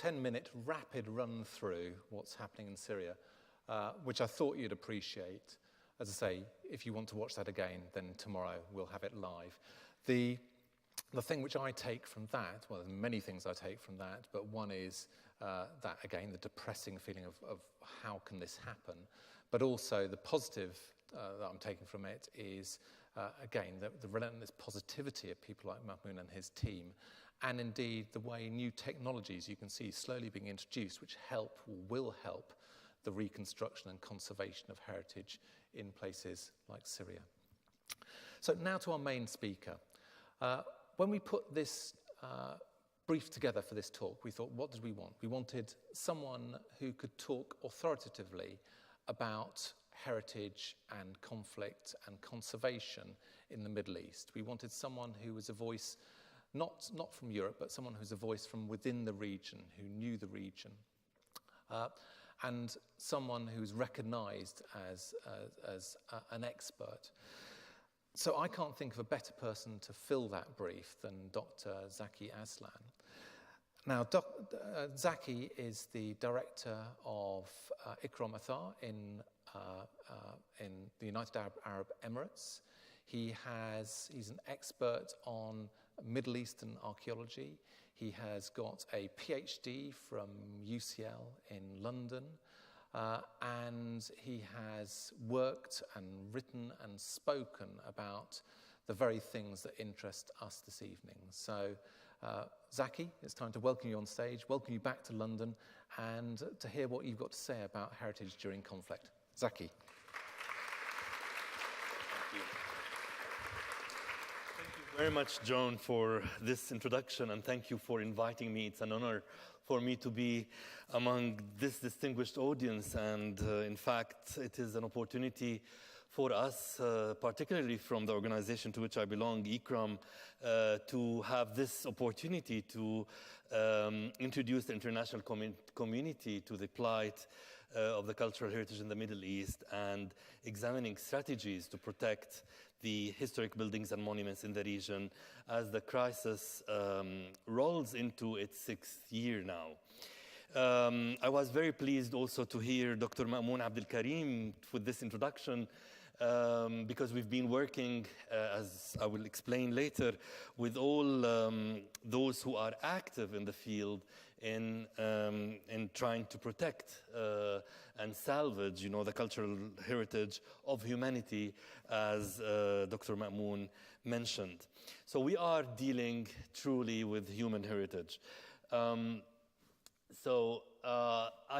10-minute rapid run through what's happening in Syria, which I thought you'd appreciate. As I say, if you want to watch that again, then tomorrow we'll have it live. The thing which I take from that, well, there's many things I take from that, but one is that, again, the depressing feeling of how can this happen, but also the positive that I'm taking from it is, again, the relentless positivity of people like Mahmoud and his team, and indeed the way new technologies you can see slowly being introduced, which help or will help the reconstruction and conservation of heritage in places like Syria. So now to our main speaker. When we put this brief together for this talk, we thought, what did we want? We wanted someone who could talk authoritatively about heritage and conflict and conservation in the Middle East. We wanted someone who was a voice, not from Europe, but someone who's a voice from within the region, who knew the region. And someone who's recognized as an expert. So I can't think of a better person to fill that brief than Dr. Zaki Aslan. Now, Zaki is the director of ICCROM-ATHAR in the United Arab Emirates. He's an expert on Middle Eastern archaeology. He has got a PhD from UCL in London, and he has worked and written and spoken about the very things that interest us this evening. So, Zaki, it's time to welcome you on stage, welcome you back to London, and to hear what you've got to say about heritage during conflict. Zaki. Very much, John, for this introduction, and thank you for inviting me. It's an honor for me to be among this distinguished audience, and in fact, it is an opportunity for us, particularly from the organization to which I belong, ICCROM, to have this opportunity to introduce the international community to the plight of the cultural heritage in the Middle East and examining strategies to protect the historic buildings and monuments in the region as the crisis rolls into its 6th year now. I was very pleased also to hear Dr. Ma'moon Abdel Karim with this introduction because we've been working, as I will explain later, with all those who are active in the field in trying to protect and salvage, the cultural heritage of humanity, as Dr. Ma'moon mentioned. So we are dealing truly with human heritage. I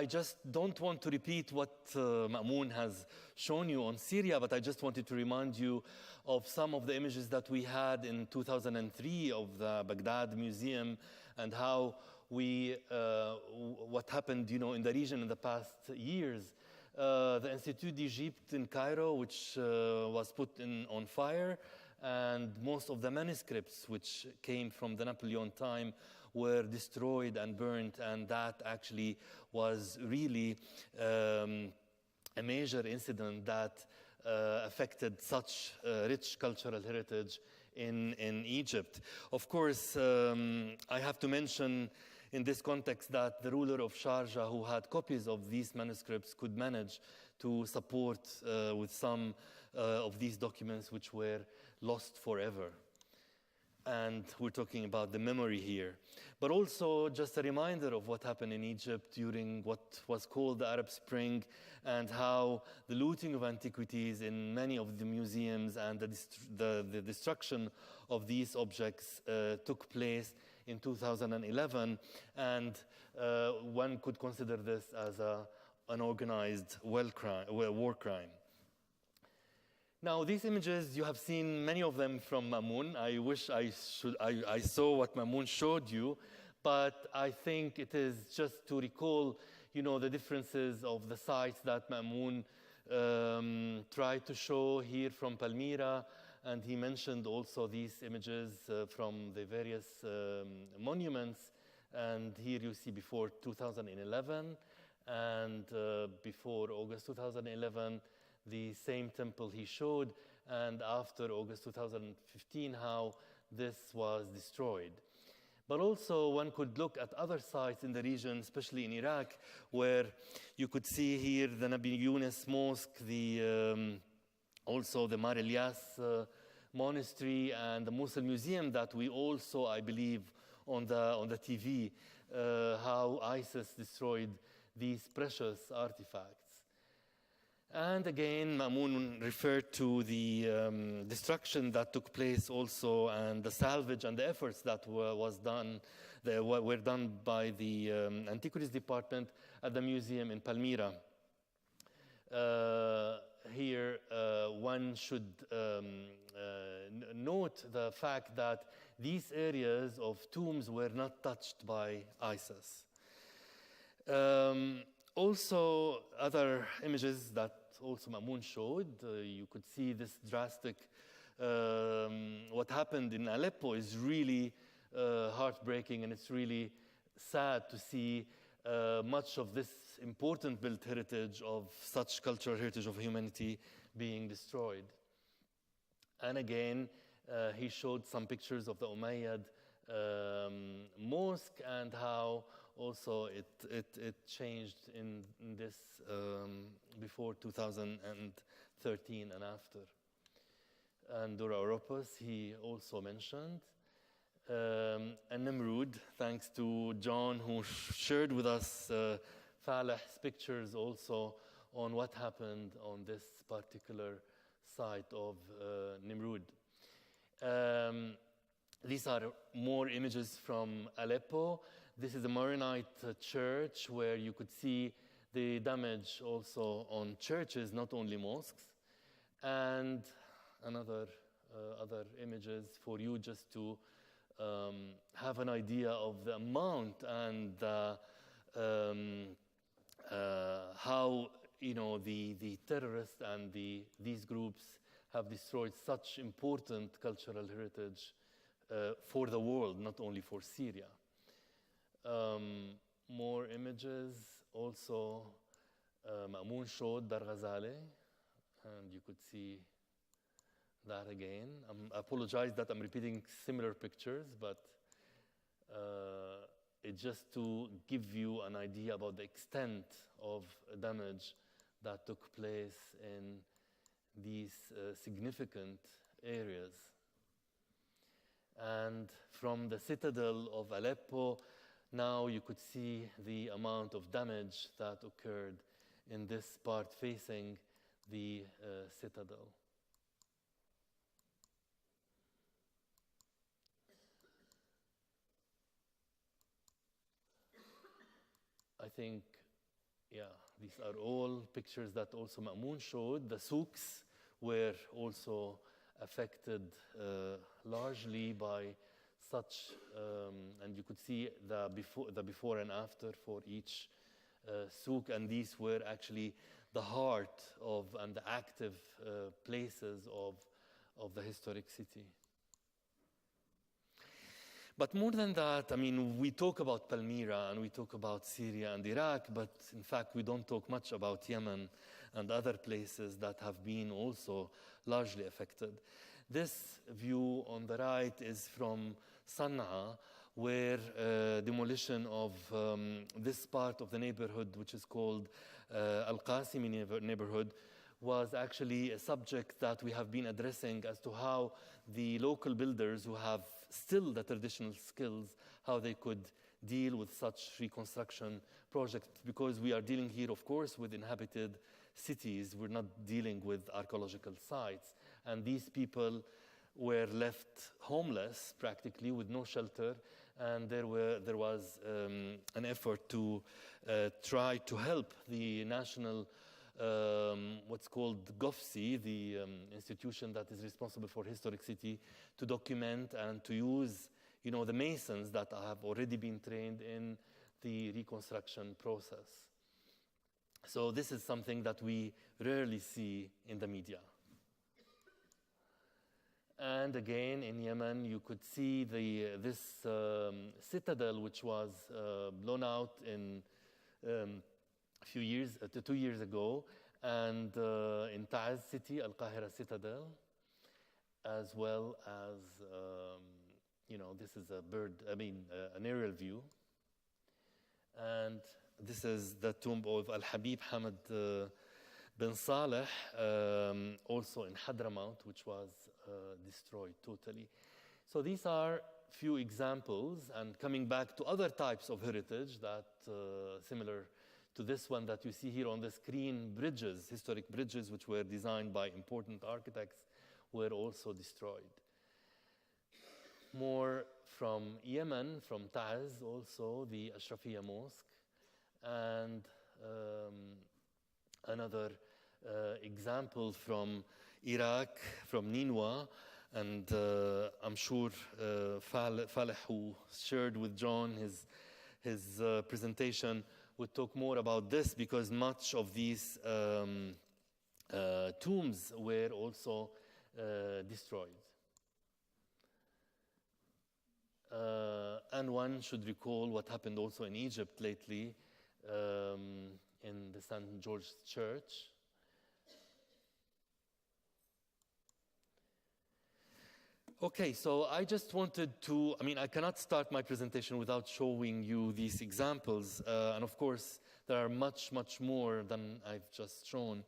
just don't want to repeat what Ma'moon has shown you on Syria, but I just wanted to remind you of some of the images that we had in 2003 of the Baghdad Museum and how what happened, in the region in the past years. The Institut d'Egypte in Cairo, which was put on fire, and most of the manuscripts which came from the Napoleon time were destroyed and burnt, and that actually was really a major incident that affected such rich cultural heritage in Egypt. Of course, I have to mention in this context that the ruler of Sharjah, who had copies of these manuscripts, could manage to support with some of these documents which were lost forever. And we're talking about the memory here. But also just a reminder of what happened in Egypt during what was called the Arab Spring, and how the looting of antiquities in many of the museums and the destruction of these objects took place in 2011. And one could consider this as an organized war crime. Now, these images, you have seen many of them from Ma'moon. I wish I saw what Ma'moon showed you, but I think it is just to recall, the differences of the sites that Ma'moon tried to show here from Palmyra, and he mentioned also these images from the various monuments. And here you see before 2011 and before August 2011, the same temple he showed, and after August 2015, how this was destroyed. But also one could look at other sites in the region, especially in Iraq, where you could see here the Nabi Yunus Mosque, also the Mar Elias Monastery, and the Mosul Museum that we also, I believe, on the TV, how ISIS destroyed these precious artifacts. And again, Mamoun referred to the destruction that took place also, and the salvage and the efforts that were done by the Antiquities Department at the museum in Palmyra. Here, one should note the fact that these areas of tombs were not touched by ISIS. Also, other images that also Mamoun showed, you could see this drastic, what happened in Aleppo is really heartbreaking, and it's really sad to see much of this important built heritage of such cultural heritage of humanity being destroyed. And again, he showed some pictures of the Umayyad Mosque and how also it changed in this before 2013 and after. And Dura Oropos, he also mentioned. And Nimrud, thanks to John, who shared with us Falah's pictures also on what happened on this particular site of Nimrud. These are more images from Aleppo. This is a Maronite church where you could see the damage also on churches, not only mosques. And other images for you just to have an idea of the amount and how the terrorists and these groups have destroyed such important cultural heritage for the world, not only for Syria. More images also. Mamoun showed Dar Ghazali, and you could see that again. I apologize that I'm repeating similar pictures, but it's just to give you an idea about the extent of damage that took place in these significant areas. And from the Citadel of Aleppo, now you could see the amount of damage that occurred in this part facing the citadel. I think, these are all pictures that also Mamoun showed. The souks were also affected largely by such, and you could see the before and after for each souk, and these were actually the heart of and the active places of the historic city. But more than that, I mean, we talk about Palmyra and we talk about Syria and Iraq, but in fact we don't talk much about Yemen and other places that have been also largely affected. This view on the right is from Sana'a, where demolition of this part of the neighborhood, which is called Al-Qasimi neighborhood, was actually a subject that we have been addressing as to how the local builders who have still the traditional skills, how they could deal with such reconstruction projects, because we are dealing here, of course, with inhabited cities. We're not dealing with archaeological sites. And these people were left homeless, practically, with no shelter. And there was an effort to try to help the national, what's called GOFCI, the institution that is responsible for historic city, to document and to use, the masons that have already been trained in the reconstruction process. So this is something that we rarely see in the media. And again, in Yemen, you could see this citadel, which was blown out in 2 years ago, and in Taiz city, Al-Qahira Citadel, as well as this is a an aerial view. And this is the tomb of Al-Habib Hamad bin Saleh, also in Hadramaut, which was destroyed totally. So these are few examples, and coming back to other types of heritage that similar to this one that you see here on the screen, bridges, historic bridges which were designed by important architects, were also destroyed. More from Yemen, from Taiz, also the Ashrafiyya Mosque, and another example from Iraq, from Ninwa, and I'm sure Faleh, who shared with John his presentation, would talk more about this, because much of these tombs were also destroyed. And one should recall what happened also in Egypt lately, in the St. George Church. Okay, so I just wanted to, I cannot start my presentation without showing you these examples. And of course, there are much, much more than I've just shown.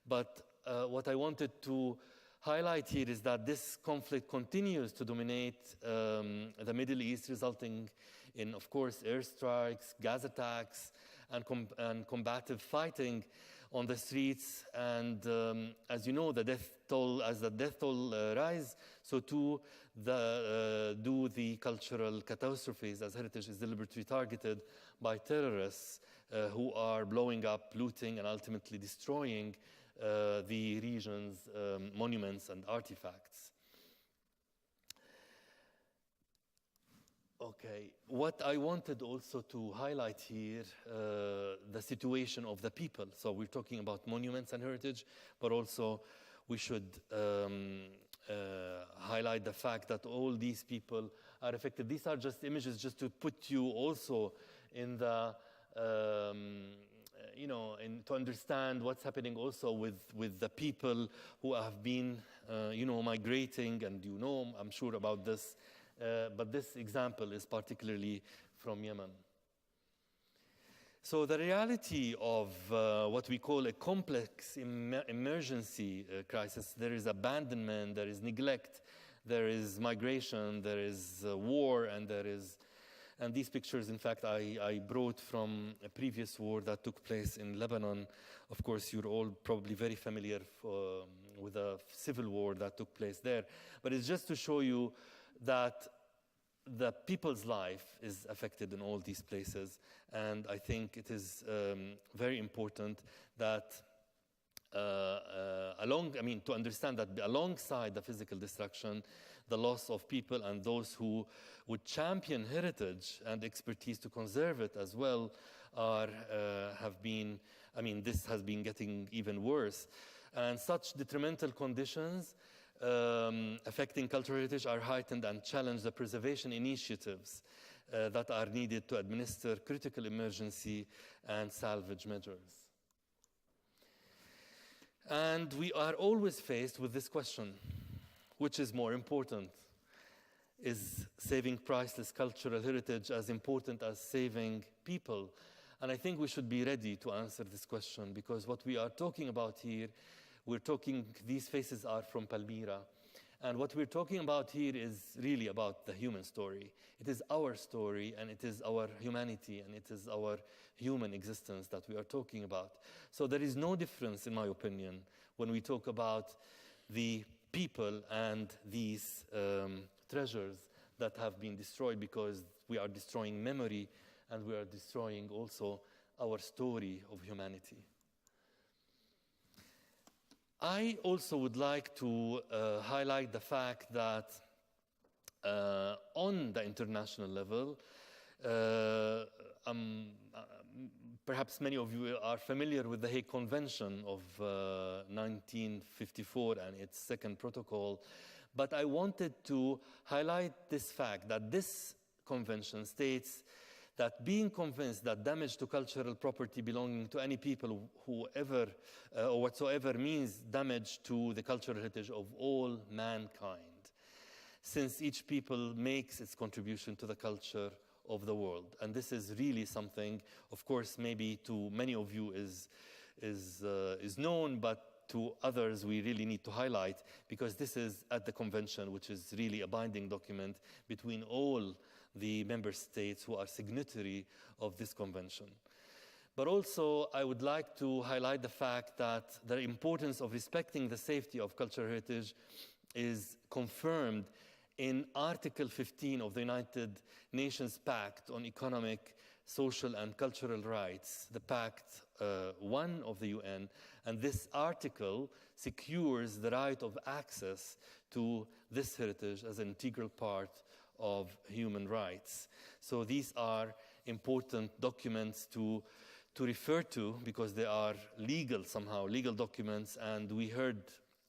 But what I wanted to highlight here is that this conflict continues to dominate the Middle East, resulting in, of course, airstrikes, gas attacks, and combative fighting on the streets. And as you know, as the death toll rise, so too do the cultural catastrophes, as heritage is deliberately targeted by terrorists who are blowing up, looting, and ultimately destroying the region's monuments and artifacts. Okay, what I wanted also to highlight here, the situation of the people. So we're talking about monuments and heritage, but also we should highlight the fact that all these people are affected. These are just images just to put you also in the, to understand what's happening also with the people who have been, migrating, and I'm sure about this. But this example is particularly from Yemen. So the reality of what we call a complex emergency crisis, there is abandonment, there is neglect, there is migration, there is war, and these pictures, in fact, I brought from a previous war that took place in Lebanon. Of course, you're all probably very familiar with the civil war that took place there. But it's just to show you that the people's life is affected in all these places. And I think it is very important that to understand that alongside the physical destruction, the loss of people and those who would champion heritage and expertise to conserve it as well this has been getting even worse. And such detrimental conditions affecting cultural heritage are heightened and challenge the preservation initiatives that are needed to administer critical emergency and salvage measures. And we are always faced with this question: which is more important? Is saving priceless cultural heritage as important as saving people? And I think we should be ready to answer this question, because what we are talking about here, these faces are from Palmyra. And what we're talking about here is really about the human story. It is our story, and it is our humanity, and it is our human existence that we are talking about. So there is no difference, in my opinion, when we talk about the people and these treasures that have been destroyed, because we are destroying memory, and we are destroying also our story of humanity. I also would like to highlight the fact that on the international level, perhaps many of you are familiar with the Hague Convention of 1954 and its second protocol, but I wanted to highlight this fact that this convention states that being convinced that damage to cultural property belonging to any people, whoever or whatsoever, means damage to the cultural heritage of all mankind. since each people makes its contribution to the culture of the world. And this is really something, of course, maybe to many of you is known, but to others we really need to highlight, because this is at the convention, which is really a binding document between all the member states who are signatory of this convention. But also, I would like to highlight the fact that the importance of respecting the safety of cultural heritage is confirmed in Article 15 of the United Nations Pact on Economic, Social and Cultural Rights, the Pact 1 of the UN. And this article secures the right of access to this heritage as an integral part of human rights. So these are important documents to refer to, because they are legal somehow, legal documents. And we heard,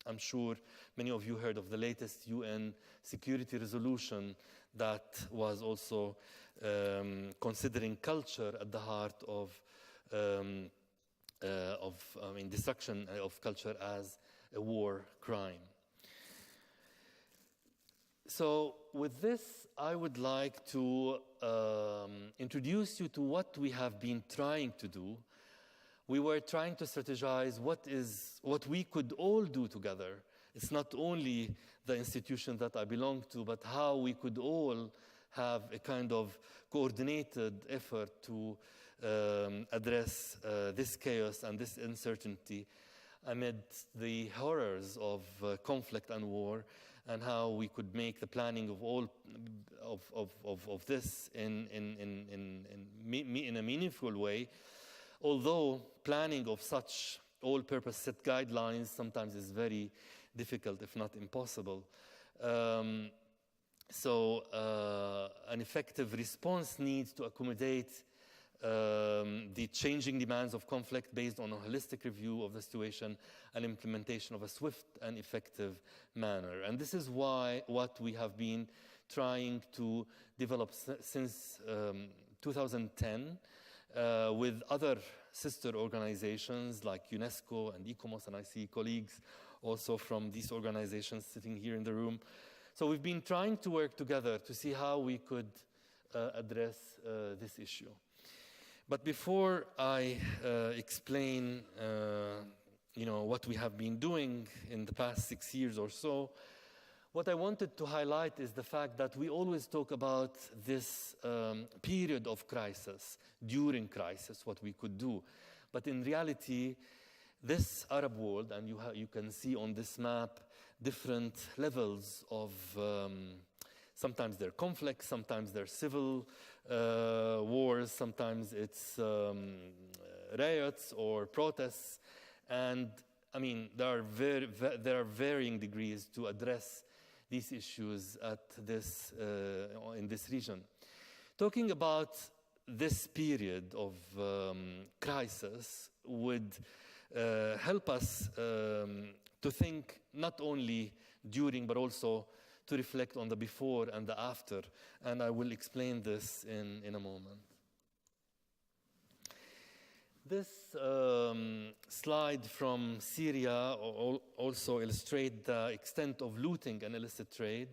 I'm sure many of you heard of the latest UN security resolution that was also considering culture at the heart of destruction of culture as a war crime. So with this, I would like to introduce you to what we have been trying to do. We were trying to strategize what we could all do together. It's not only the institution that I belong to, but how we could all have a kind of coordinated effort to address this chaos and this uncertainty amid the horrors of conflict and war, and how we could make the planning of all of this in a meaningful way. Although planning of such all-purpose set guidelines sometimes is very difficult, if not impossible. So an effective response needs to accommodate the changing demands of conflict based on a holistic review of the situation and implementation of a swift and effective manner. And this is what we have been trying to develop since 2010 with other sister organizations like UNESCO and ICCROM-ATHAR, and I see colleagues also from these organizations sitting here in the room. So we've been trying to work together to see how we could address this issue. But before I explain what we have been doing in the past 6 years or so, what I wanted to highlight is the fact that we always talk about this period of crisis, during crisis, what we could do. But in reality, this Arab world, and you can see on this map different levels of, sometimes they're conflicts, sometimes they're civil wars, sometimes it's riots or protests. And I mean, there are varying degrees to address these issues at this, in this region. Talking about this period of crisis would help us to think not only during, but also to reflect on the before and the after. And I will explain this in a moment. This slide from Syria also illustrates the extent of looting and illicit trade.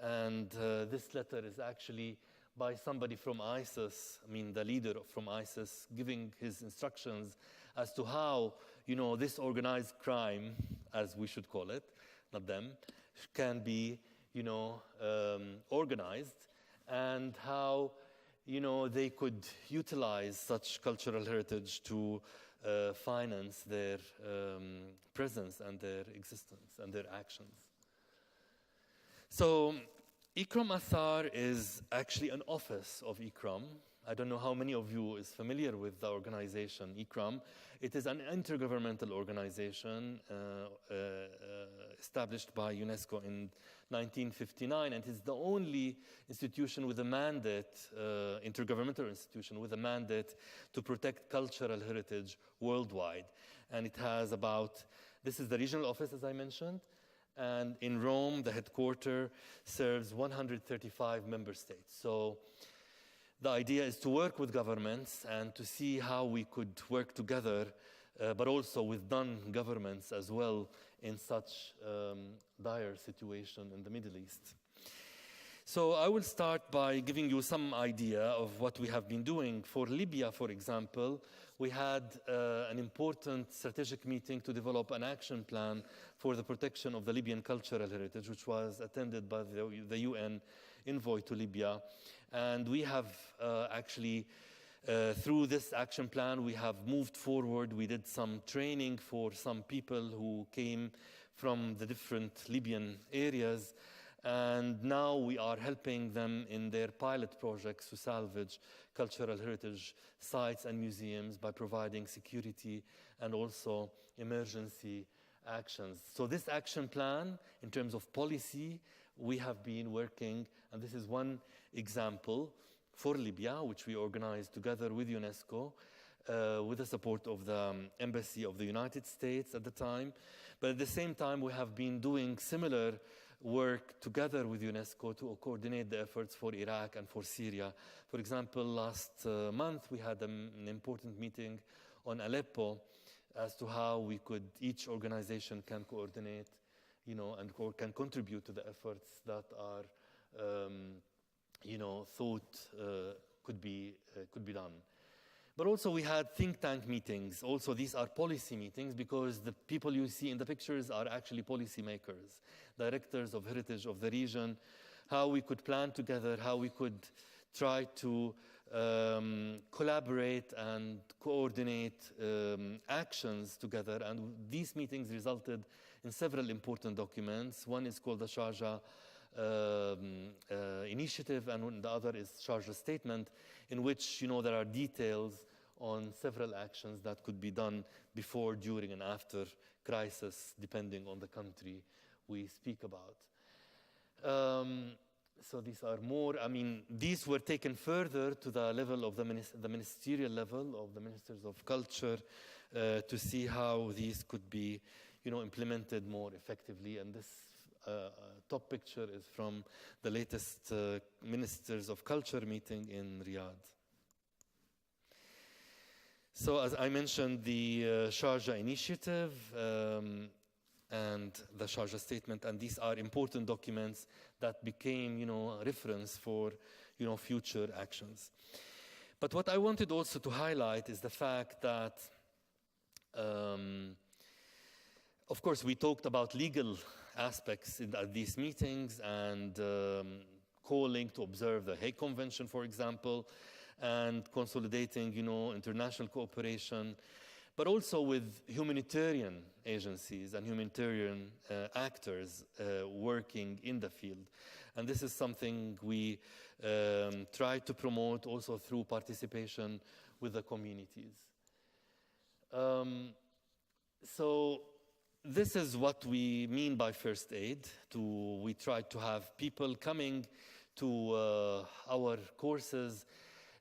And this letter is actually by somebody from ISIS, I mean the leader from ISIS, giving his instructions as to how, this organized crime, as we should call it, not them, can be, organized, and how, they could utilize such cultural heritage to finance their presence and their existence and their actions. So ICCROM-ATHAR is actually an office of ICCROM. I don't know how many of you is familiar with the organization ICCROM. It is an intergovernmental organization established by UNESCO in 1959, and it is the only institution with a mandate, intergovernmental institution with a mandate to protect cultural heritage worldwide. And it has this is the regional office, as I mentioned, and in Rome, the headquarters serves 135 member states. So the idea is to work with governments and to see how we could work together, but also with non-governments as well in such dire situation in the Middle East. So I will start by giving you some idea of what we have been doing. For Libya, for example, we had an important strategic meeting to develop an action plan for the protection of the Libyan cultural heritage, which was attended by the UN envoy to Libya. And we have actually, through this action plan, we have moved forward. We did some training for some people who came from the different Libyan areas. And now we are helping them in their pilot projects to salvage cultural heritage sites and museums by providing security and also emergency actions. So this action plan, in terms of policy, we have been working, and this is one example for Libya, which we organized together with UNESCO, with the support of the Embassy of the United States at the time. But at the same time, we have been doing similar work together with UNESCO to coordinate the efforts for Iraq and for Syria. For example, last month we had an important meeting on Aleppo as to how we could, each organization can coordinate, you know, and can contribute to the efforts that are, you know, thought could be done. But also we had think tank meetings. Also, these are policy meetings because the people you see in the pictures are actually policy makers, directors of heritage of the region, how we could plan together, how we could try to collaborate and coordinate actions together. And these meetings resulted in several important documents. One is called the Sharjah Initiative, and the other is Sharjah Statement, in which, you know, there are details on several actions that could be done before, during, and after crisis, depending on the country we speak about. So these are more, I mean, these were taken further to the level of the ministerial level of the ministers of culture to see how these could be, you know, implemented more effectively. And this top picture is from the latest Ministers of Culture meeting in Riyadh. So as I mentioned, the Sharjah Initiative and the Sharjah Statement, and these are important documents that became, you know, a reference for, you know, future actions. But what I wanted also to highlight is the fact that, of course, we talked about legal aspects at these meetings and calling to observe the Hague Convention, for example, and consolidating, you know, international cooperation, but also with humanitarian agencies and humanitarian actors working in the field. And this is something we try to promote also through participation with the communities. So this is what we mean by first aid. We try to have people coming to our courses.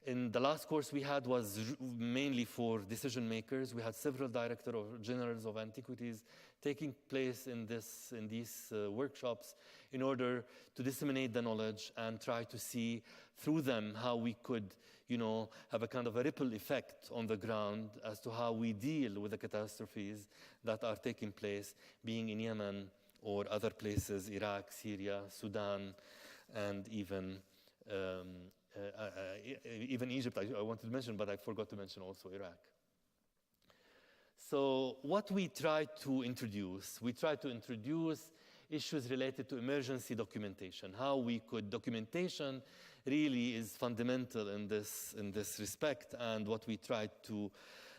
In the last course we had was mainly for decision makers. We had several directors or generals of antiquities taking place in these workshops in order to disseminate the knowledge and try to see through them how we could, you know, have a kind of a ripple effect on the ground as to how we deal with the catastrophes that are taking place, being in Yemen or other places, Iraq, Syria, Sudan, and even Egypt. I wanted to mention, but I forgot to mention also Iraq. So what we try to introduce issues related to emergency documentation. How we could, documentation really is fundamental in this respect, and what we tried to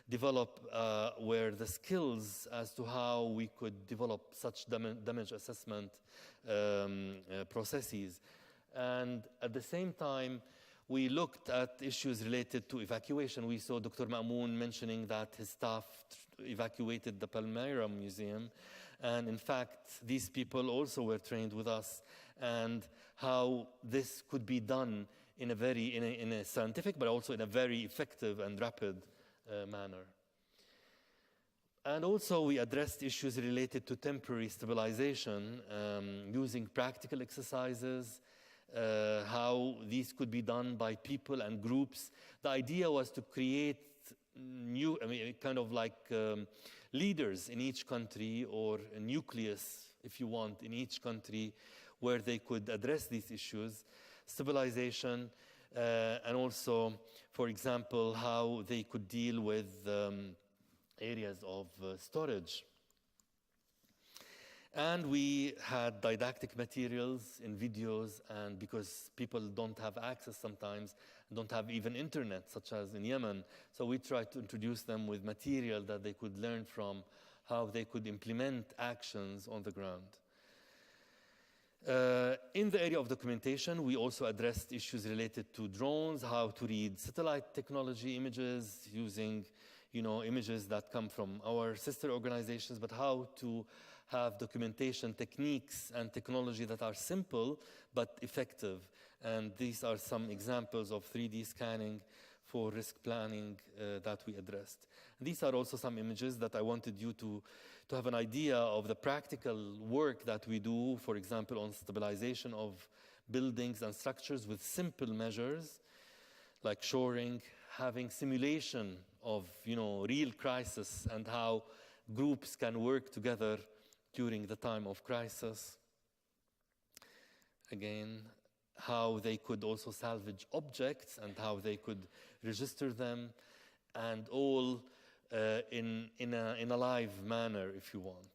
develop were the skills as to how we could develop such damage assessment processes. And at the same time, we looked at issues related to evacuation. We saw Dr. Ma'moon mentioning that his staff evacuated the Palmyra Museum. And in fact, these people also were trained with us, and how this could be done in a scientific, but also in a very effective and rapid manner. And also we addressed issues related to temporary stabilization using practical exercises, how these could be done by people and groups. The idea was to create new, kind of like leaders in each country, or a nucleus if you want, in each country where they could address these issues, stabilization, and also, for example, how they could deal with areas of storage. And we had didactic materials in videos, and because people don't have access sometimes, don't have even internet, such as in Yemen, so we tried to introduce them with material that they could learn from, how they could implement actions on the ground. In the area of documentation, we also addressed issues related to drones, how to read satellite technology images using, images that come from our sister organizations, but how to have documentation techniques and technology that are simple but effective. And these are some examples of 3D scanning for risk planning that we addressed. And these are also some images that I wanted you to have an idea of the practical work that we do, for example, on stabilization of buildings and structures with simple measures like shoring, having simulation of real crisis and how groups can work together during the time of crisis. Again, how they could also salvage objects and how they could register them, and all in a live manner, if you want.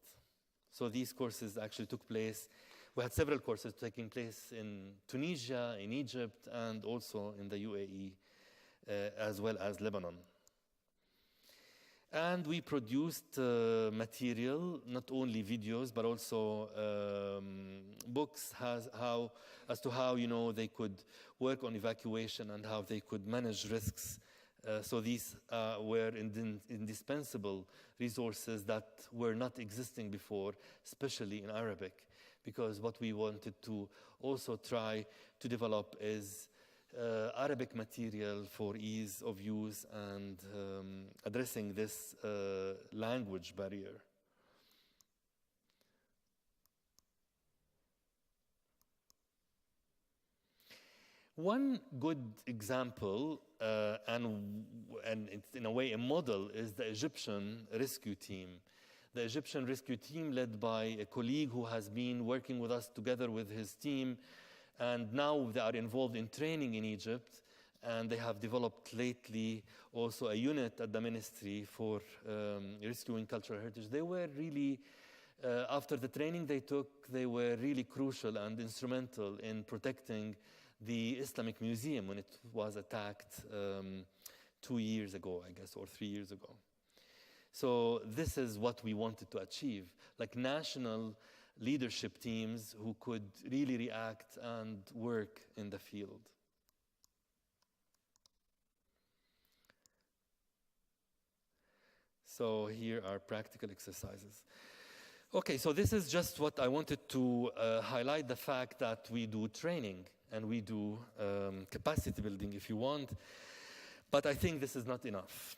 So these courses actually took place. We had several courses taking place in Tunisia, in Egypt, and also in the UAE, as well as Lebanon. And we produced material, not only videos, but also books as to how they could work on evacuation and how they could manage risks. So these were indispensable resources that were not existing before, especially in Arabic, because what we wanted to also try to develop is Arabic material for ease of use and addressing this language barrier. One good example, and it's in a way a model, is the Egyptian rescue team. The Egyptian rescue team, led by a colleague who has been working with us together with his team, and now they are involved in training in Egypt, and they have developed lately also a unit at the ministry for rescuing cultural heritage. They were really, after the training they took, they were really crucial and instrumental in protecting the Islamic Museum when it was attacked 2 years ago, I guess, or 3 years ago. So this is what we wanted to achieve, like national leadership teams who could really react and work in the field. So here are practical exercises. Okay, so this is just what I wanted to highlight, the fact that we do training and we do capacity building, if you want. But I think this is not enough.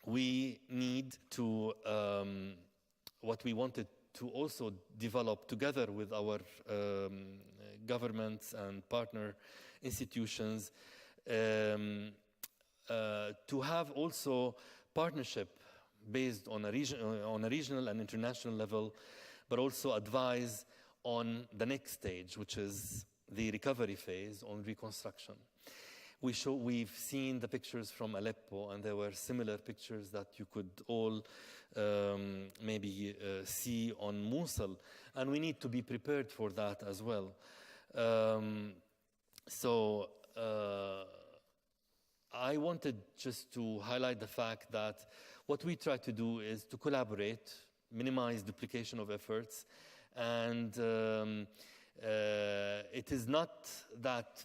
We need to, what we wanted to also develop together with our governments and partner institutions, to have also partnership based on a regional and international level, but also advise on the next stage, which is the recovery phase on reconstruction. We've seen the pictures from Aleppo, and there were similar pictures that you could all maybe see on Mosul, and we need to be prepared for that as well. I wanted just to highlight the fact that what we try to do is to collaborate, minimize duplication of efforts, and it is not that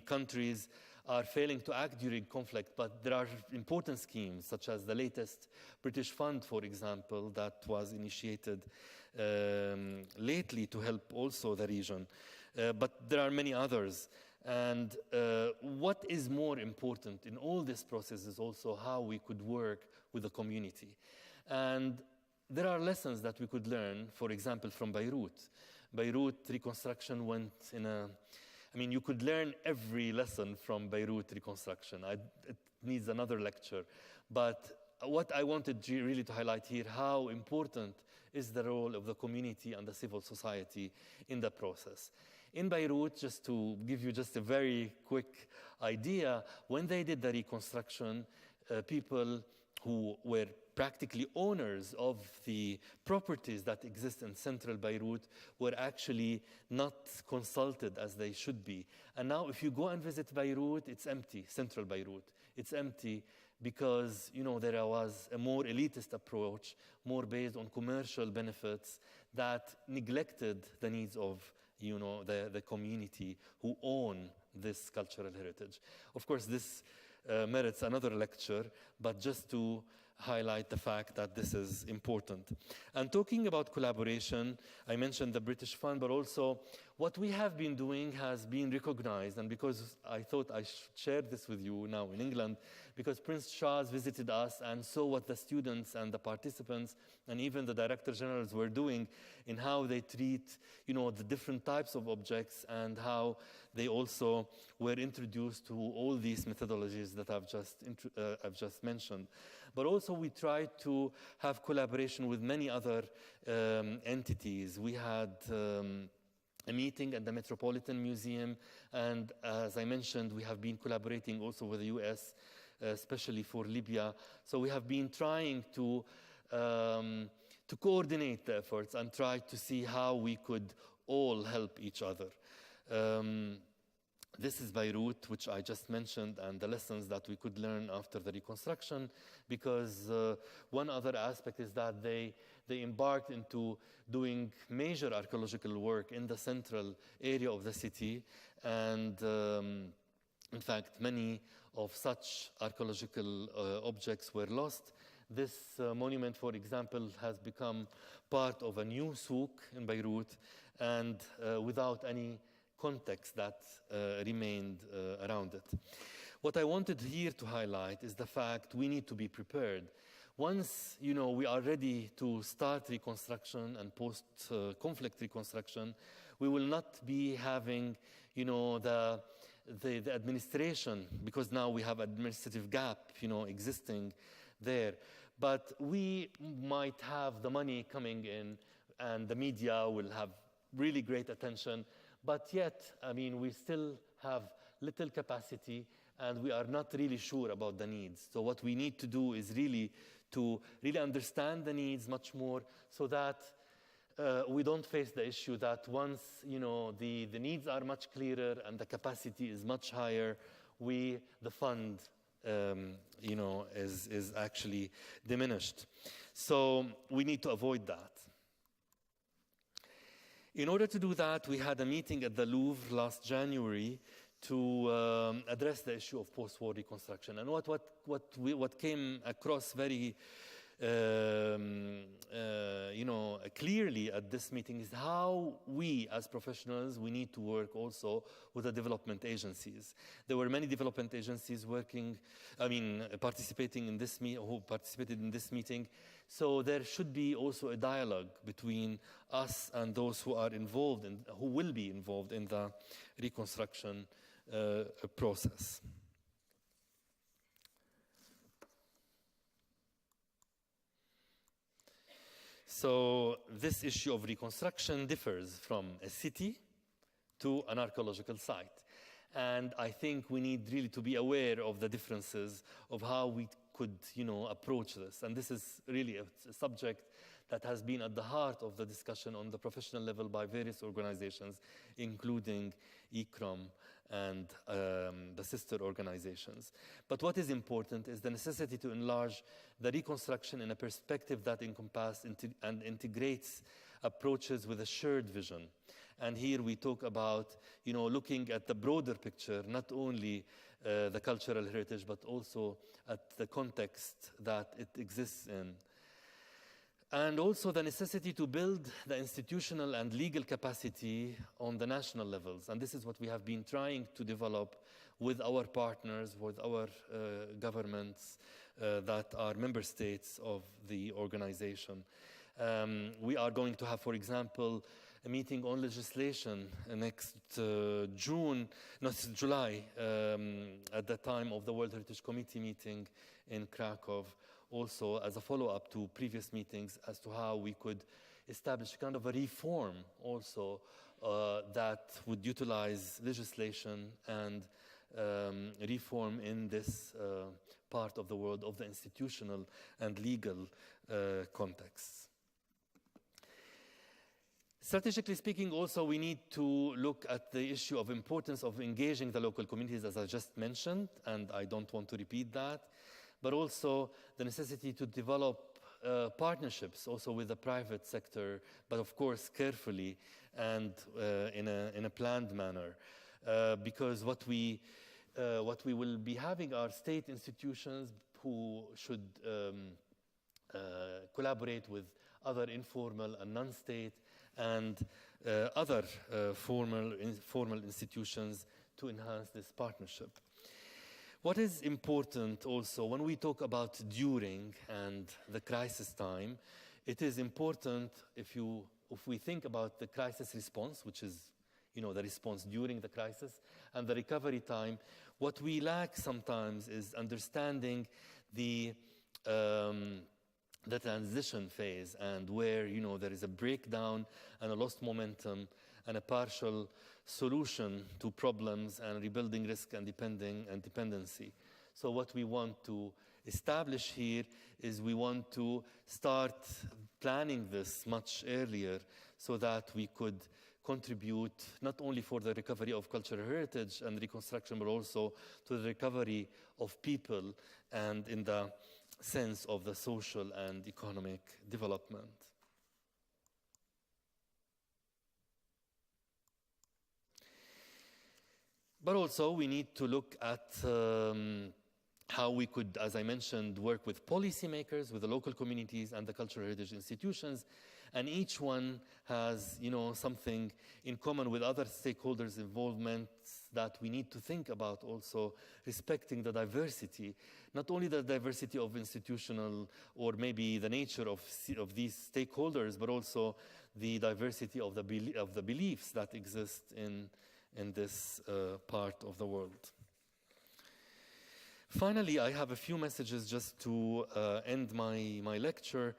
countries are failing to act during conflict, but there are important schemes, such as the latest British fund, for example, that was initiated lately to help also the region. But there are many others. And what is more important in all this process is also how we could work with the community. And there are lessons that we could learn, for example, from Beirut. Beirut reconstruction went in you could learn every lesson from Beirut reconstruction. It needs another lecture. But what I wanted really to highlight here, how important is the role of the community and the civil society in the process. In Beirut, just to give you just a very quick idea, when they did the reconstruction, people who were practically owners of the properties that exist in central Beirut were actually not consulted as they should be. And now if you go and visit Beirut, it's empty, central Beirut. It's empty because, you know, there was a more elitist approach, more based on commercial benefits that neglected the needs of, you know, the community who own this cultural heritage. Of course, this merits another lecture, but just to highlight the fact that this is important. And talking about collaboration, I mentioned the British Fund, but also what we have been doing has been recognized. And because I thought I should share this with you now in England, because Prince Charles visited us and saw what the students and the participants and even the director generals were doing in how they treat, you know, the different types of objects and how they also were introduced to all these methodologies that I've just mentioned. But also we tried to have collaboration with many other entities. We had a meeting at the Metropolitan Museum, and as I mentioned, we have been collaborating also with the US, especially for Libya. So we have been trying to coordinate the efforts and try to see how we could all help each other. This is Beirut, which I just mentioned, and the lessons that we could learn after the reconstruction, because one other aspect is that they embarked into doing major archaeological work in the central area of the city, and in fact, many of such archaeological objects were lost. This monument, for example, has become part of a new souk in Beirut, and without any context that remained around it. What I wanted here to highlight is the fact we need to be prepared. Once, you know, we are ready to start reconstruction and post-conflict reconstruction, we will not be having, you know, the administration, because now we have administrative gap, you know, existing there. But we might have the money coming in, and the media will have really great attention. But yet, I mean, we still have little capacity, and we are not really sure about the needs. So what we need to do is really to understand the needs much more, so that we don't face the issue that once, you know, the needs are much clearer and the capacity is much higher, the fund, you know, is actually diminished. So we need to avoid that. In order to do that, we had a meeting at the Louvre last January to address the issue of post-war reconstruction. And what came across very you know, clearly at this meeting is how we as professionals, we need to work also with the development agencies. There were many development agencies participating in this who participated in this meeting. So there should be also a dialogue between us and those who are involved and who will be involved in the reconstruction process. So this issue of reconstruction differs from a city to an archaeological site. And I think we need really to be aware of the differences of how we could, you know, approach this. And this is really a subject that has been at the heart of the discussion on the professional level by various organizations, including ICCROM and the sister organizations. But what is important is the necessity to enlarge the reconstruction in a perspective that encompasses and integrates approaches with a shared vision. And here we talk about, you know, looking at the broader picture, not only the cultural heritage, but also at the context that it exists in. And also the necessity to build the institutional and legal capacity on the national levels. And this is what we have been trying to develop with our partners, with our governments that are member states of the organization. We are going to have, for example, a meeting on legislation next July, at the time of the World Heritage Committee meeting in Krakow, also as a follow-up to previous meetings as to how we could establish kind of a reform also that would utilize legislation and reform in this part of the world of the institutional and legal contexts. Strategically speaking, also, we need to look at the issue of importance of engaging the local communities, as I just mentioned, and I don't want to repeat that, but also the necessity to develop partnerships also with the private sector, but of course carefully and in a planned manner, because what we will be having are state institutions who should collaborate with other informal and non-state and other formal institutions to enhance this partnership. What is important also when we talk about during and the crisis time, it is important if we think about the crisis response, which is the response during the crisis, and the recovery time, what we lack sometimes is understanding the transition phase, and where there is a breakdown and a lost momentum and a partial solution to problems and rebuilding risk and dependency. So what we want to establish here is we want to start planning this much earlier so that we could contribute not only for the recovery of cultural heritage and reconstruction, but also to the recovery of people and in the sense of the social and economic development. But also we need to look at how we could, as I mentioned, work with policymakers, with the local communities and the cultural heritage institutions, and each one has something in common with other stakeholders' involvement that we need to think about, also respecting the diversity, not only the diversity of institutional or maybe the nature of these stakeholders, but also the diversity of the beliefs that exist in this part of the world. Finally, I have a few messages just to end my lecture,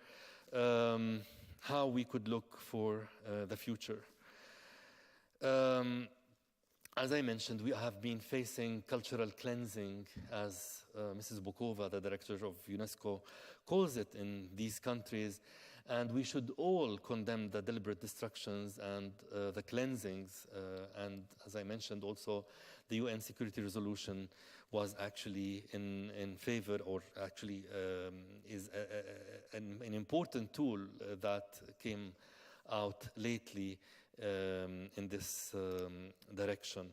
how we could look for the future. As I mentioned, we have been facing cultural cleansing, as Mrs. Bokova, the director of UNESCO, calls it in these countries, and we should all condemn the deliberate destructions and the cleansings. And as I mentioned also, the UN Security Resolution was actually in favor, or actually is an important tool that came out lately in this direction.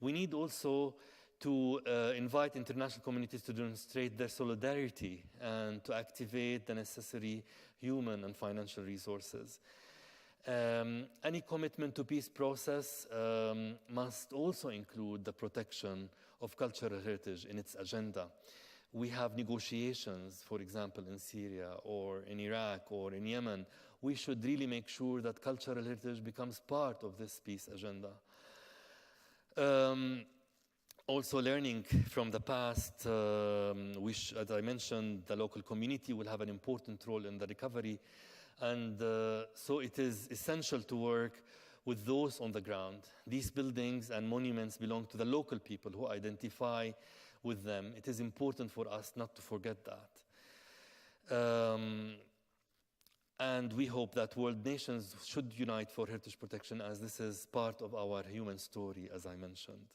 We need also to invite international communities to demonstrate their solidarity and to activate the necessary human and financial resources. Any commitment to peace process must also include the protection of cultural heritage in its agenda. We have negotiations, for example, in Syria or in Iraq or in Yemen. We should really make sure that cultural heritage becomes part of this peace agenda. Also learning from the past, which, as I mentioned, the local community will have an important role in the recovery. And so it is essential to work with those on the ground. These buildings and monuments belong to the local people who identify with them. It is important for us not to forget that. And we hope that world nations should unite for heritage protection, as this is part of our human story, as I mentioned.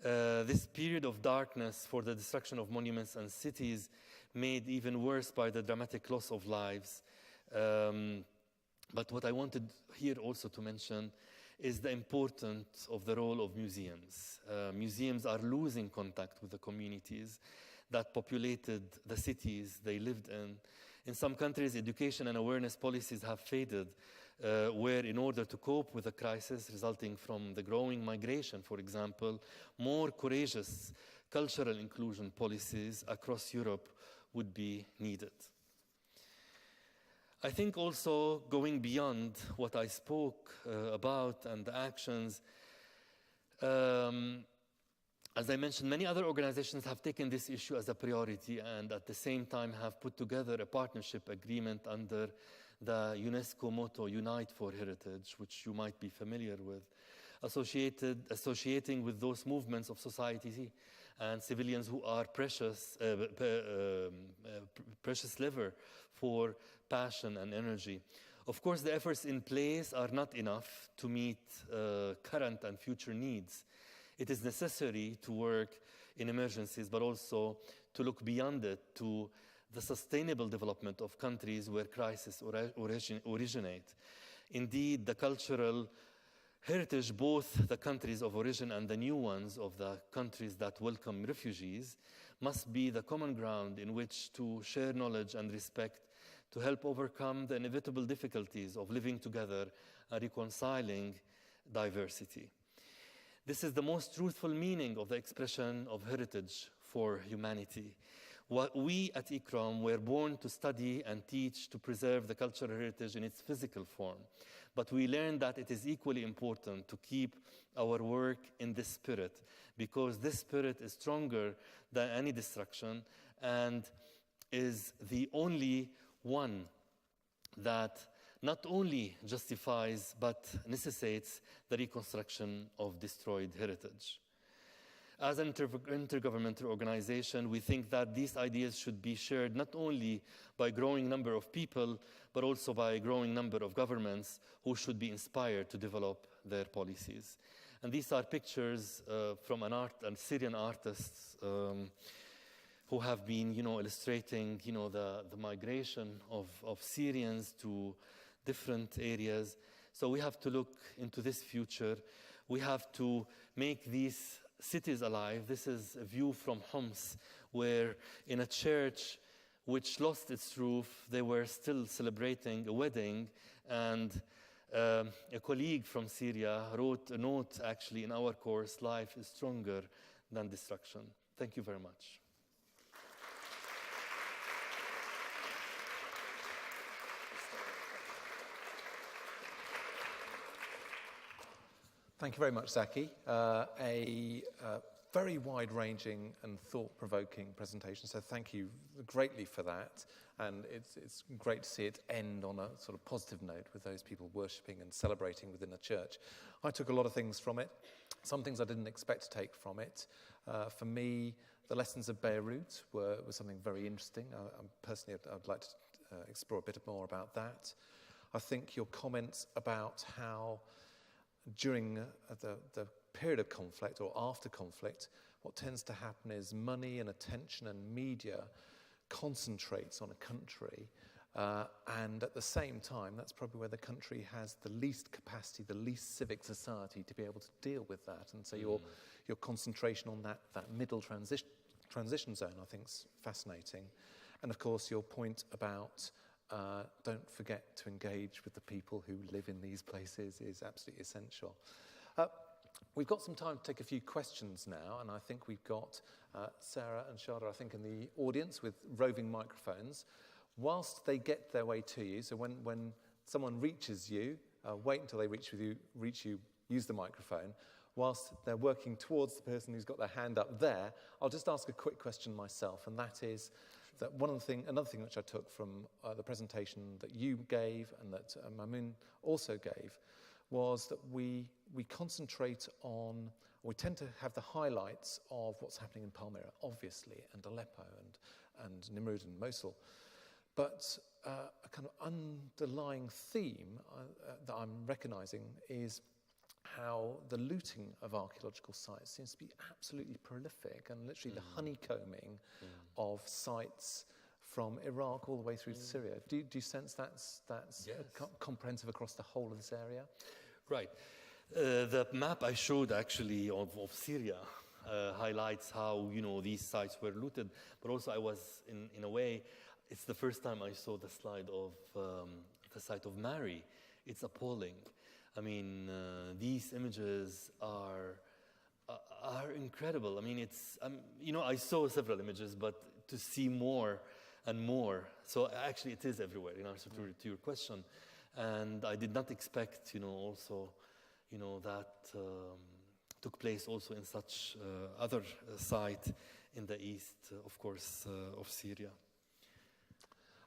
This period of darkness for the destruction of monuments and cities made even worse by the dramatic loss of lives. But what I wanted here also to mention is the importance of the role of museums. Museums are losing contact with the communities that populated the cities they lived in. In some countries, education and awareness policies have faded, where in order to cope with the crisis resulting from the growing migration, for example, more courageous cultural inclusion policies across Europe would be needed. I think also going beyond what I spoke about and the actions, As I mentioned, many other organizations have taken this issue as a priority and at the same time have put together a partnership agreement under the UNESCO motto, Unite for Heritage, which you might be familiar with, associating with those movements of society and civilians who are precious lever for passion and energy. Of course, the efforts in place are not enough to meet current and future needs. It is necessary to work in emergencies, but also to look beyond it to the sustainable development of countries where crises originate. Indeed, the cultural heritage, both the countries of origin and the new ones of the countries that welcome refugees, must be the common ground in which to share knowledge and respect to help overcome the inevitable difficulties of living together and reconciling diversity. This is the most truthful meaning of the expression of heritage for humanity. What we at ICCROM were born to study and teach to preserve the cultural heritage in its physical form. But we learned that it is equally important to keep our work in this spirit, because this spirit is stronger than any destruction and is the only one that not only justifies but necessitates the reconstruction of destroyed heritage. As an intergovernmental organization, we think that these ideas should be shared not only by a growing number of people, but also by a growing number of governments who should be inspired to develop their policies. And these are pictures from Syrian artists who have been, illustrating, the migration of Syrians to different areas. So we have to look into this future. We have to make these cities alive. This is a view from Homs, where in a church which lost its roof, they were still celebrating a wedding, and a colleague from Syria wrote a note actually in our course, "Life is stronger than destruction." Thank you very much. Thank you very much, Zaki. A very wide-ranging and thought-provoking presentation, so thank you greatly for that. And it's great to see it end on a sort of positive note with those people worshipping and celebrating within the church. I took a lot of things from it, some things I didn't expect to take from it. For me, the lessons of Beirut were something very interesting. Personally, I'd like to explore a bit more about that. I think your comments about how during the period of conflict or after conflict, what tends to happen is money and attention and media concentrates on a country, and at the same time, that's probably where the country has the least capacity, the least civic society to be able to deal with that. And so your concentration on that middle transition zone, I think, is fascinating. And of course, your point about don't forget to engage with the people who live in these places is absolutely essential. We've got some time to take a few questions now, and I think we've got Sarah and Shada, I think, in the audience with roving microphones. Whilst they get their way to you, so when someone reaches you, wait until they reach you, use the microphone. Whilst they're working towards the person who's got their hand up there, I'll just ask a quick question myself, and that is that another thing which I took from the presentation that you gave and that Mamoun also gave was that we concentrate on, we tend to have the highlights of what's happening in Palmyra, obviously, and Aleppo and Nimrud and Mosul. But a kind of underlying theme that I'm recognizing is how the looting of archaeological sites seems to be absolutely prolific, and literally the honeycombing of sites from Iraq all the way through to Syria. Do you sense that's yes, comprehensive across the whole of this area? Right. The map I showed actually of Syria highlights how these sites were looted, but also I was in a way, it's the first time I saw the slide of the site of Mari. It's appalling. I mean, these images are incredible. I mean, it's I saw several images, but to see more and more. So actually, it is everywhere. In answer to your question, and I did not expect, also, that took place also in such other site in the east, of course, of Syria.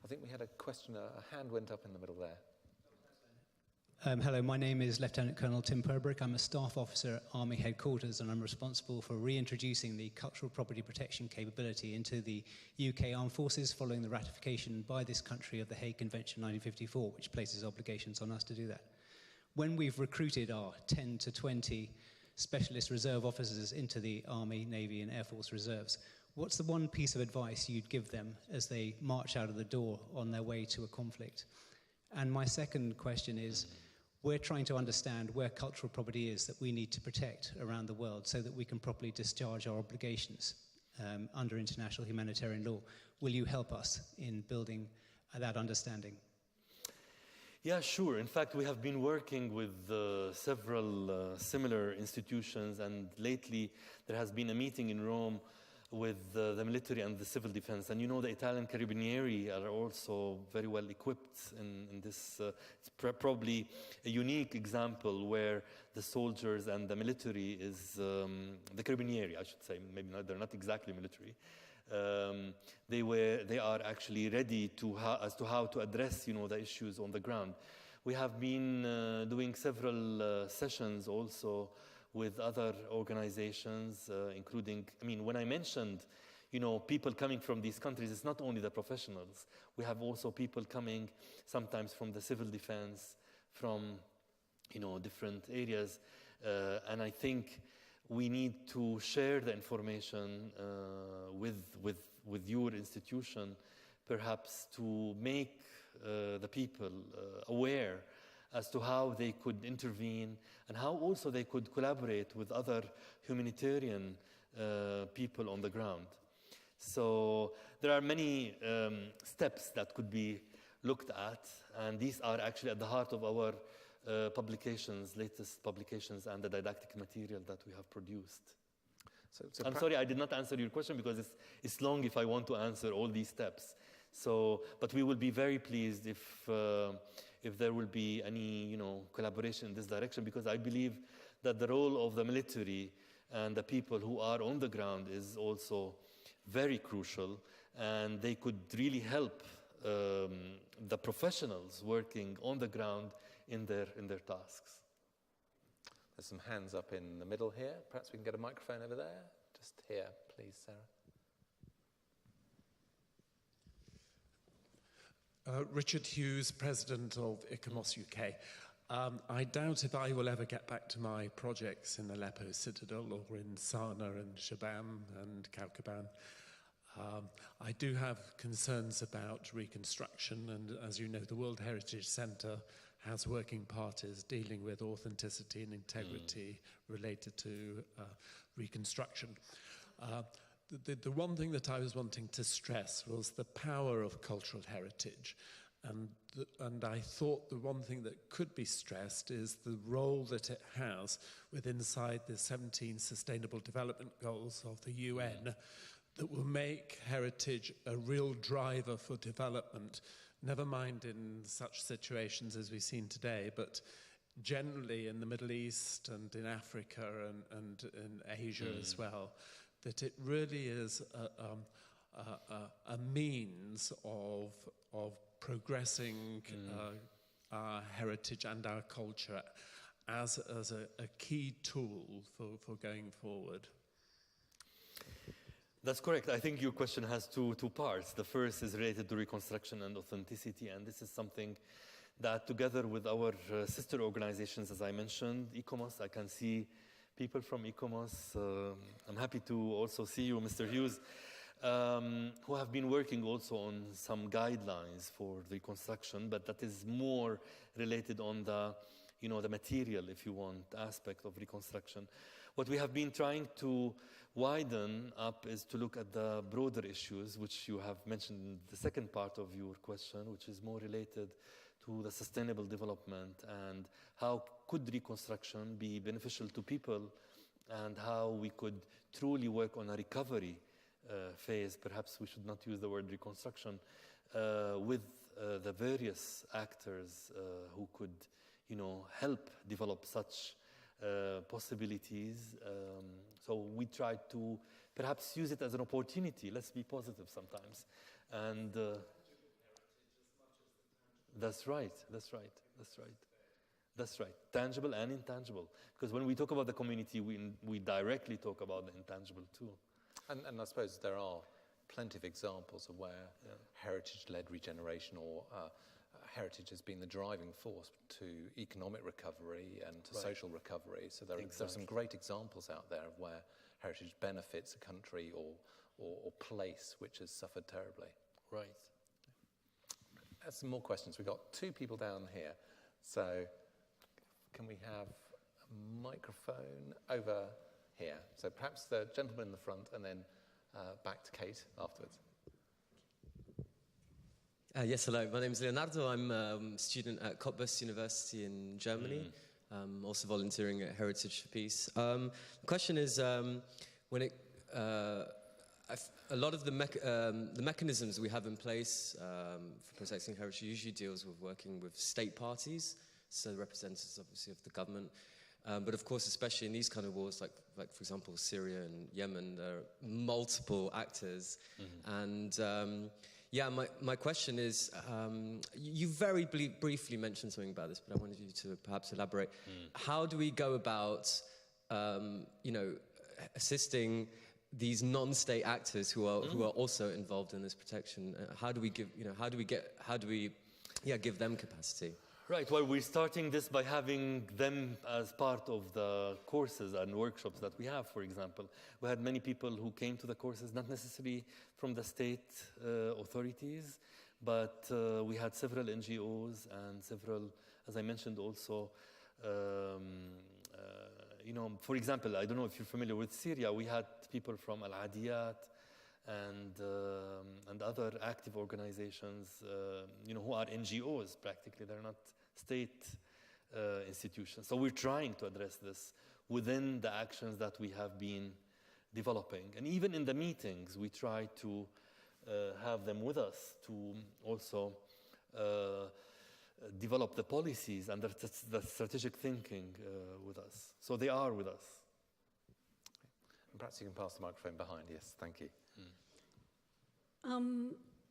I think we had a question, a hand went up in the middle there. Hello, my name is Lieutenant Colonel Tim Purbrick. I'm a staff officer at Army Headquarters, and I'm responsible for reintroducing the cultural property protection capability into the UK Armed Forces following the ratification by this country of the Hague Convention 1954, which places obligations on us to do that. When we've recruited our 10 to 20 specialist reserve officers into the Army, Navy and Air Force reserves, what's the one piece of advice you'd give them as they march out of the door on their way to a conflict? And my second question is, we're trying to understand where cultural property is that we need to protect around the world so that we can properly discharge our obligations under international humanitarian law. Will you help us in building that understanding? Yeah, sure. In fact, we have been working with several similar institutions, and lately there has been a meeting in Rome with the military and the civil defense. And you know, the Italian Carabinieri are also very well equipped in this. It's probably a unique example where the soldiers and the military is, the Carabinieri, I should say, maybe not, they're not exactly military. They are actually ready as to how to address, you know, the issues on the ground. We have been doing several sessions also with other organizations, including, I mean, when I mentioned, you know, people coming from these countries, it's not only the professionals. We have also people coming sometimes from the civil defense, from, you know, different areas. And I think we need to share the information with your institution, perhaps to make the people aware as to how they could intervene and how also they could collaborate with other humanitarian people on the ground. So there are many steps that could be looked at, and these are actually at the heart of our publications, latest publications, and the didactic material that we have produced. So I'm sorry I did not answer your question because it's long if I want to answer all these steps. So, but we will be very pleased if there will be any, you know, collaboration in this direction, because I believe that the role of the military and the people who are on the ground is also very crucial, and they could really help the professionals working on the ground in their tasks. There's some hands up in the middle here. Perhaps we can get a microphone over there. Just here, please, Sarah. Richard Hughes, President of ICCROM UK. I doubt if I will ever get back to my projects in Aleppo Citadel or in Sana and Shaban and Kaukaban. I do have concerns about reconstruction, and as you know, the World Heritage Centre has working parties dealing with authenticity and integrity related to reconstruction. The one thing that I was wanting to stress was the power of cultural heritage. And I thought the one thing that could be stressed is the role that it has inside the 17 Sustainable Development Goals of the UN that will make heritage a real driver for development, never mind in such situations as we've seen today, but generally in the Middle East and in Africa and in Asia as well, that it really is a means of progressing our heritage and our culture as a key tool for going forward. That's correct. I think your question has two parts. The first is related to reconstruction and authenticity, and this is something that together with our sister organizations, as I mentioned, ICCROM, I can see people from ICCROM. I'm happy to also see you, Mr. Hughes, who have been working also on some guidelines for reconstruction, but that is more related on the, you know, the material, if you want, aspect of reconstruction. What we have been trying to widen up is to look at the broader issues, which you have mentioned in the second part of your question, which is more related to the sustainable development and how could reconstruction be beneficial to people and how we could truly work on a recovery phase. Perhaps we should not use the word reconstruction, with the various actors who could, you know, help develop such possibilities. So we try to perhaps use it as an opportunity. Let's be positive sometimes. And that's right. Tangible and intangible. Because when we talk about the community, we directly talk about the intangible too. And I suppose there are plenty of examples of where heritage-led regeneration or heritage has been the driving force to economic recovery and to social recovery. So there are some great examples out there of where heritage benefits a country or place which has suffered terribly. Right. Some more questions. We've got two people down here. So can we have a microphone over here? So perhaps the gentleman in the front and then back to Kate afterwards. Yes, hello. My name is Leonardo. I'm a student at Cottbus University in Germany. Also volunteering at Heritage for Peace. The question is, when it, a lot of the mechanisms we have in place for protecting heritage usually deals with working with state parties, so representatives obviously of the government. But of course, especially in these kind of wars, like for example, Syria and Yemen, there are multiple actors. And yeah, my question is, you very briefly mentioned something about this, but I wanted you to perhaps elaborate. How do we go about, assisting these non-state actors who are also involved in this protection? How do we give them capacity? Right, well, we're starting this by having them as part of the courses and workshops that we have, for example. We had many people who came to the courses, not necessarily from the state authorities, but we had several NGOs and several, as I mentioned also, for example, I don't know if you're familiar with Syria, we had people from Al-Adiyat and other active organizations, who are NGOs practically, they're not state institutions. So we're trying to address this within the actions that we have been developing. And even in the meetings, we try to have them with us to also develop the policies and the strategic thinking with us. So they are with us. And perhaps you can pass the microphone behind. Yes, thank you.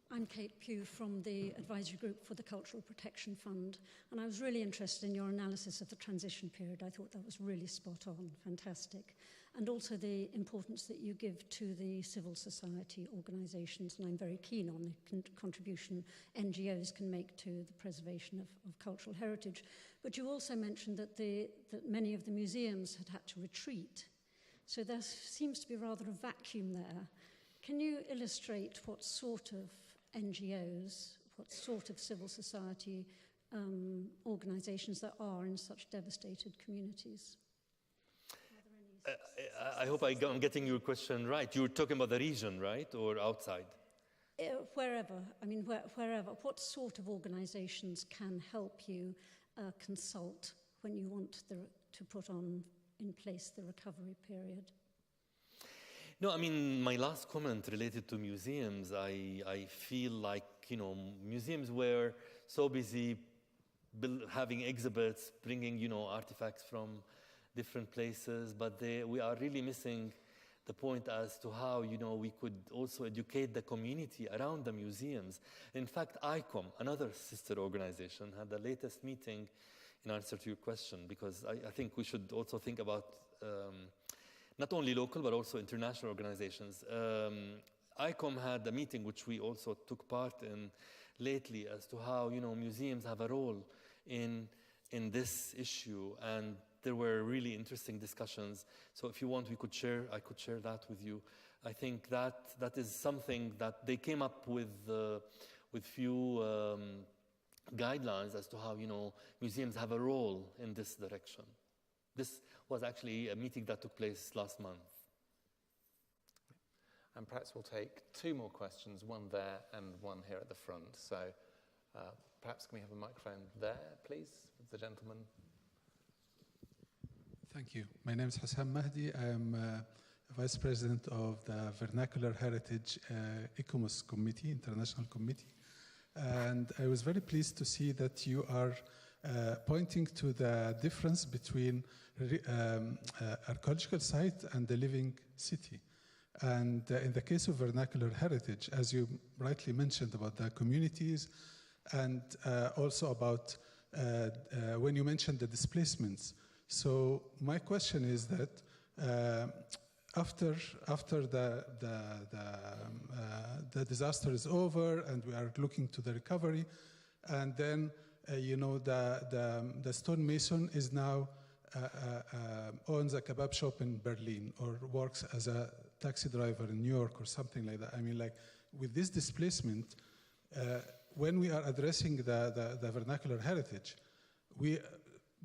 I'm Kate Pugh from the Advisory Group for the Cultural Protection Fund, and I was really interested in your analysis of the transition period. I thought that was really spot on, fantastic. And also the importance that you give to the civil society organisations, and I'm very keen on the contribution NGOs can make to the preservation of cultural heritage. But you also mentioned that many of the museums had to retreat. So there seems to be rather a vacuum there. Can you illustrate what sort of NGOs, what sort of civil society organisations there are in such devastated communities? I hope I'm getting your question right. You're talking about the region, right, or outside? Wherever. I mean, wherever. What sort of organisations can help you consult when you want to put in place the recovery period? No, I mean, my last comment related to museums, I feel like, museums were so busy having exhibits, bringing, artifacts from different places, but we are really missing the point as to how, we could also educate the community around the museums. In fact, ICCROM, another sister organization, had the latest meeting in answer to your question, because I think we should also think about not only local, but also international organizations. ICCROM had a meeting which we also took part in lately as to how, museums have a role in this issue. And there were really interesting discussions. So if you want, I could share that with you. I think that is something that they came up with few guidelines as to how, museums have a role in this direction. This was actually a meeting that took place last month. And perhaps we'll take two more questions, one there and one here at the front. So perhaps can we have a microphone there, please, with the gentleman? Thank you. My name is Hassan Mahdi. I am Vice President of the Vernacular Heritage ICCROM Committee, International Committee. And I was very pleased to see that you are pointing to the difference between archaeological site and the living city. And in the case of vernacular heritage, as you rightly mentioned about the communities, and also about when you mentioned the displacements. So my question is that after the disaster is over and we are looking to the recovery, and then the stonemason is now owns a kebab shop in Berlin or works as a taxi driver in New York or something like that. I mean, like with this displacement, when we are addressing the vernacular heritage,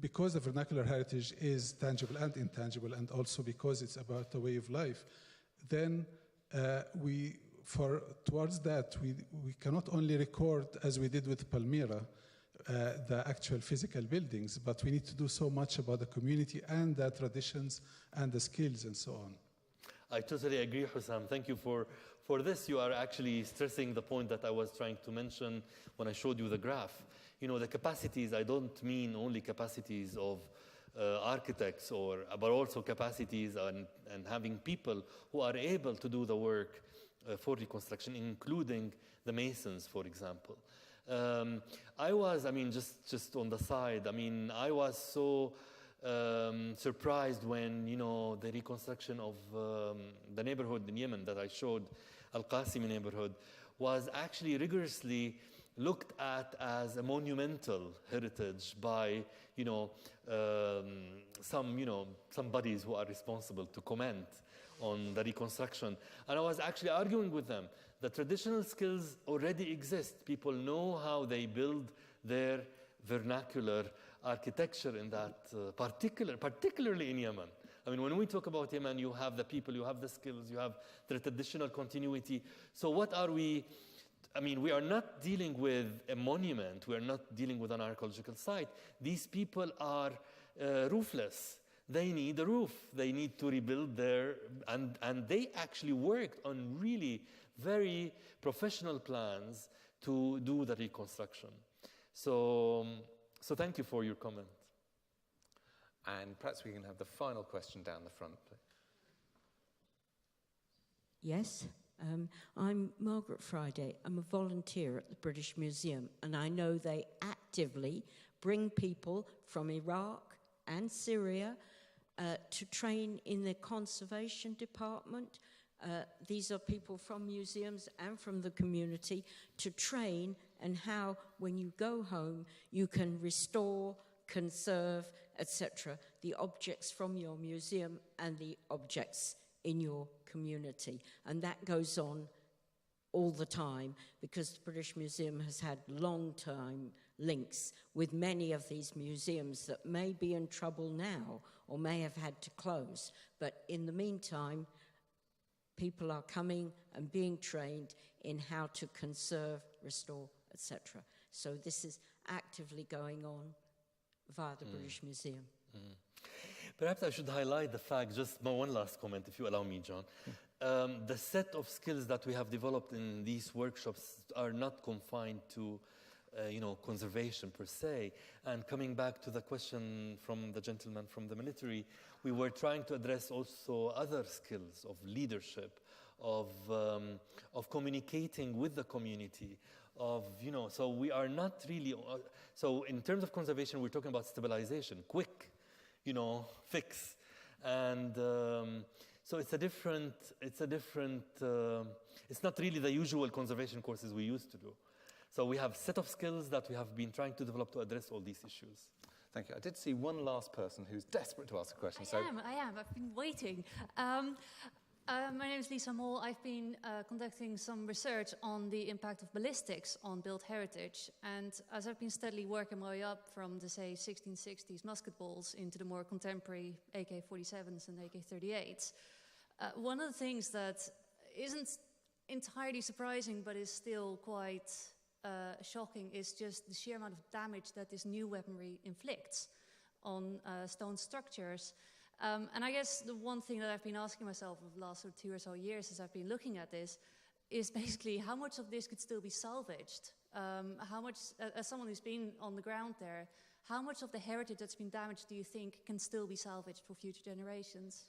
because the vernacular heritage is tangible and intangible, and also because it's about the way of life, then towards that, we cannot only record, as we did with Palmyra, the actual physical buildings, but we need to do so much about the community and the traditions and the skills and so on. I totally agree, Hussam. Thank you for this. You are actually stressing the point that I was trying to mention when I showed you the graph. You know, the capacities, I don't mean only capacities of architects, but also capacities and having people who are able to do the work for reconstruction, including the masons, for example. Just on the side, I was so surprised when, the reconstruction of the neighborhood in Yemen that I showed, Al-Qasimi neighborhood, was actually rigorously looked at as a monumental heritage by, some bodies who are responsible to comment on the reconstruction. And I was actually arguing with them. The traditional skills already exist. People know how they build their vernacular architecture in that particularly in Yemen. I mean, when we talk about Yemen, you have the people, you have the skills, you have the traditional continuity. So what are we? I mean, we are not dealing with a monument. We are not dealing with an archaeological site. These people are roofless. They need a roof. They need to rebuild and they actually worked on really very professional plans to do the reconstruction. So thank you for your comment. And perhaps we can have the final question down the front, please. Yes, I'm Margaret Friday. I'm a volunteer at the British Museum, and I know they actively bring people from Iraq and Syria to train in the conservation department. These are people from museums and from the community to train and how, when you go home, you can restore, conserve, etc., the objects from your museum and the objects in your community. And that goes on all the time because the British Museum has had long-term links with many of these museums that may be in trouble now or may have had to close. But in the meantime, people are coming and being trained in how to conserve, restore, etc. So this is actively going on via the British Museum. Perhaps I should highlight the fact, just my one last comment, if you allow me, John. The set of skills that we have developed in these workshops are not confined to conservation per se. And coming back to the question from the gentleman from the military, we were trying to address also other skills of leadership, of communicating with the community, so we are not really, so in terms of conservation, we're talking about stabilization, quick, fix. And so it's not really the usual conservation courses we used to do. So we have a set of skills that we have been trying to develop to address all these issues. Thank you. I did see one last person who's desperate to ask a question. I am. I've been waiting. My name is Lisa Mol. I've been conducting some research on the impact of ballistics on built heritage. And as I've been steadily working my way up from the, say, 1660s musket balls into the more contemporary AK-47s and AK-38s, one of the things that isn't entirely surprising but is still quite shocking is just the sheer amount of damage that this new weaponry inflicts on stone structures. And I guess the one thing that I've been asking myself over the last 2 or so years as I've been looking at this is basically how much of this could still be salvaged? How much, as someone who's been on the ground there, how much of the heritage that's been damaged do you think can still be salvaged for future generations?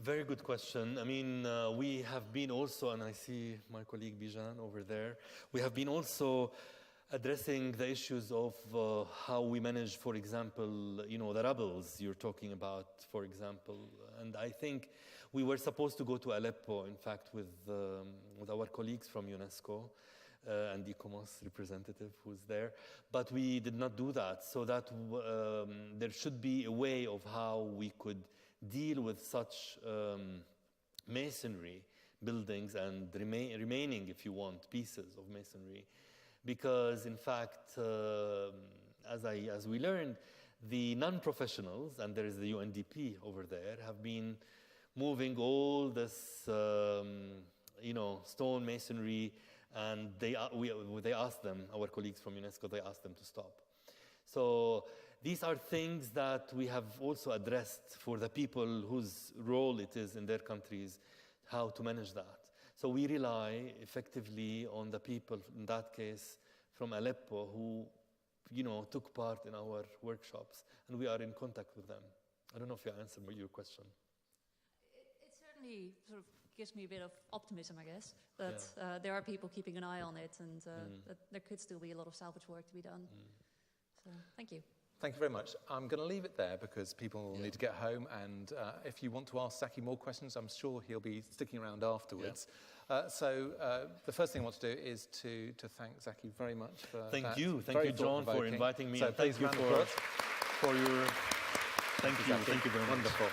Very good question. I mean, we have been also, and I see my colleague Bijan over there, we have been also addressing the issues of how we manage, for example, the rebels you're talking about, for example. And I think we were supposed to go to Aleppo, in fact, with our colleagues from UNESCO and the ICCROM representative who's there. But we did not do that. So that there should be a way of how we could deal with such masonry buildings and remaining, if you want, pieces of masonry. Because, in fact, as we learned, the non-professionals, and there is the UNDP over there, have been moving all this, stone masonry, and they asked them, our colleagues from UNESCO, they asked them to stop. So these are things that we have also addressed for the people whose role it is in their countries, how to manage that. So we rely effectively on the people, in that case, from Aleppo, who, took part in our workshops, and we are in contact with them. I don't know if you answered your question. It certainly sort of gives me a bit of optimism, I guess, that there are people keeping an eye on it, and that there could still be a lot of salvage work to be done. So, thank you. Thank you very much. I'm going to leave it there because people will need to get home, and if you want to ask Zaki more questions, I'm sure he'll be sticking around afterwards. So the first thing I want to do is to thank Zaki very much for Thank that. you, Very John, for inviting me. So and thank you for your. Thank you very much. Wonderful.